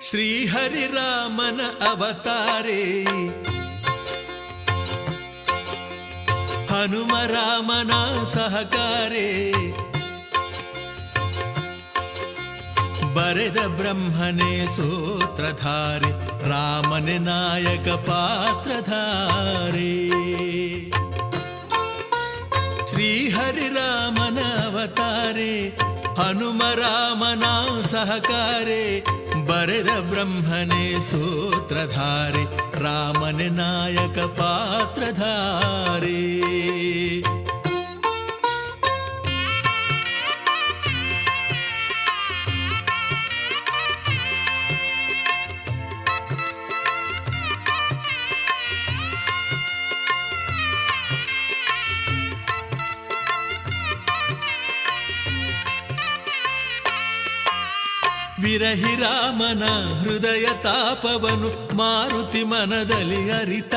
ಶ್ರೀಹರಿರಾಮನ ಅವತಾರೆ ಹನುಮರಾಮನ ಸಹಕಾರೆ ಬರೆದ ಬ್ರಹ್ಮನೇ ಸೂತ್ರಧಾರೆ ರಾಮನೆ ನಾಯಕ ಪಾತ್ರಧಾರೆ ಶ್ರೀಹರಿರಾಮನ ಅವತಾರೆ ಹನುಮರಾಮನ ಸಹಕಾರೆ ಬರೆದ ಬ್ರಹ್ಮನೇ ಸೂತ್ರಧಾರೆ ರಾಮನೆ ನಾಯಕ ಪಾತ್ರಧಾರೆ ವಿರಹಿರಾಮನ ಹೃದಯ ತಾಪವನು ಮಾರುತಿ ಮನದಲ್ಲಿ ಅರಿತ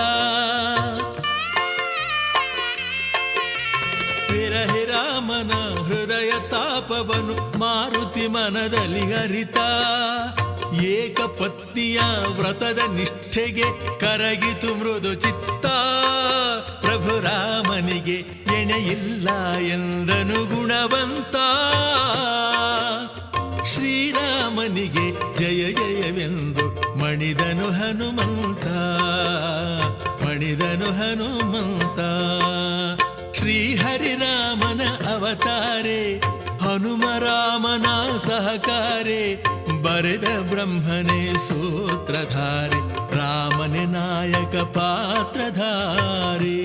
ವಿರಹಿರಾಮನ ಹೃದಯ ತಾಪವನು ಮಾರುತಿ ಮನದಲ್ಲಿ ಅರಿತ ಏಕಪತ್ನಿಯ ವ್ರತದ ನಿಷ್ಠೆಗೆ ಕರಗಿತು ಮೃದು ಚಿತ್ತ ಪ್ರಭು ರಾಮನಿಗೆ ಎಣೆಯಿಲ್ಲ ಎಂದನು ಗುಣವಂತ ಶ್ರೀರಾಮನಿಗೆ ಜಯ ಜಯವೆಂದು ಮಣಿದನು ಹನುಮಂತ ಮಣಿದನು ಹನುಮಂತ ಶ್ರೀಹರಿರಾಮನ ಅವತಾರೆ ಹನುಮರಾಮನ ಸಹಕಾರೆ ಬರೆದ ಬ್ರಹ್ಮನೇ ಸೂತ್ರಧಾರೆ ರಾಮನೆ ನಾಯಕ ಪಾತ್ರಧಾರೆ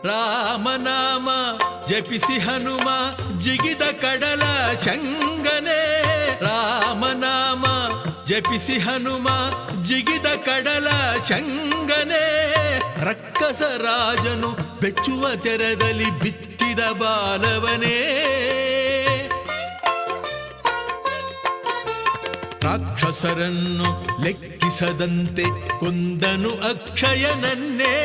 ರಾಮನಾಮ ಜಪಿಸಿ ಹನುಮ ಜಿಗಿದ ಕಡಲ ಚಂಗನೆ ರಾಮನಾಮ ಜಪಿಸಿ ಹನುಮ ಜಿಗಿದ ಕಡಲ ಚಂಗನೆ ರಕ್ಕಸ ರಾಜನು ಬೆಚ್ಚುವ ತೆರದಲ್ಲಿ ಬಿತ್ತಿದ ಬಾಲವನೇ ರಾಕ್ಷಸರನ್ನು ಲೆಕ್ಕಿಸದಂತೆ ಕೊಂದನು ಅಕ್ಷಯನನ್ನೇ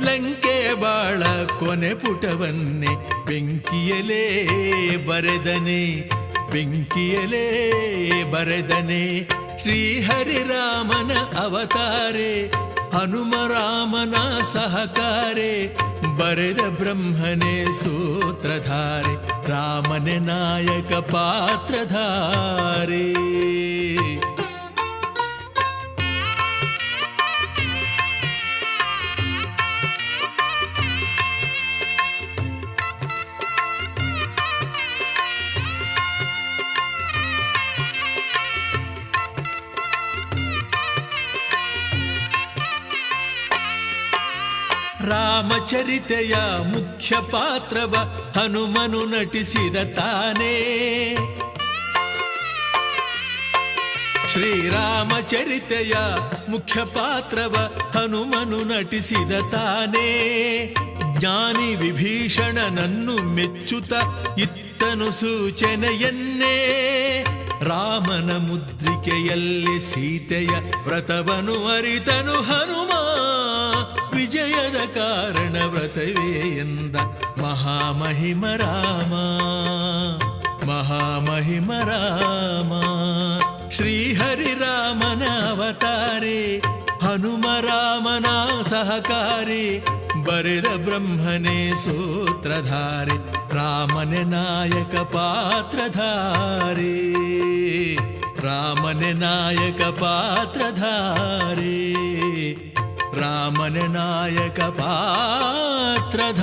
ಲಂಕೆ ಬಾಳ ಕೊನೆ ಪುಟವನ್ನೇ ಬೆಂಕಿಯಲೇ ಬರೆದನೆ ಬೆಂಕಿಯಲೇ ಬರೆದನೆ ಶ್ರೀಹರಿರಾಮನ ಅವತಾರೆ ಹನುಮರಾಮನ ಸಹಕಾರೆ ಬರೆದ ಬ್ರಹ್ಮನೇ ಸೂತ್ರಧಾರೆ ರಾಮನೆ ನಾಯಕ ಪಾತ್ರಧಾರೆ ರಾಮಚರಿತೆಯ ಮುಖ್ಯ ಪಾತ್ರವ ಹನುಮನು ನಟಿಸಿದ ತಾನೇ ಶ್ರೀರಾಮಚರಿತೆಯ ಮುಖ್ಯ ಪಾತ್ರವ ಹನುಮನು ನಟಿಸಿದ ತಾನೇ ಜ್ಞಾನಿ ವಿಭೀಷಣನನ್ನು ಮೆಚ್ಚುತ್ತ ಇತ್ತನು ಸೂಚನೆಯನ್ನೇ ರಾಮನ ಮುದ್ರಿಕೆಯಲ್ಲಿ ಸೀತೆಯ ವ್ರತವನು ಅರಿತನು ಹನುಮ ವಿಜಯದ ಕಾರಣ ವ್ರತವೇ ಎಂದ ಮಹಾಮಹಿಮ ರಾಮ ಮಹಾಮಹಿಮ ರಾಮ ಶ್ರೀಹರಿರಾಮನ ಅವತಾರೆ ಹನುಮರಾಮನ ಸಹಕಾರಿ ಬರೆದ ಬ್ರಹ್ಮನೇ ಸೂತ್ರಧಾರೆ ರಾಮನೆ ನಾಯಕ ಪಾತ್ರಧಾರೆ ರಾಮನೆ ನಾಯಕ ಪಾತ್ರಧಾರೆ ರಾಮನೆ ನಾಯಕ ಪಾತ್ರಧಾರೆ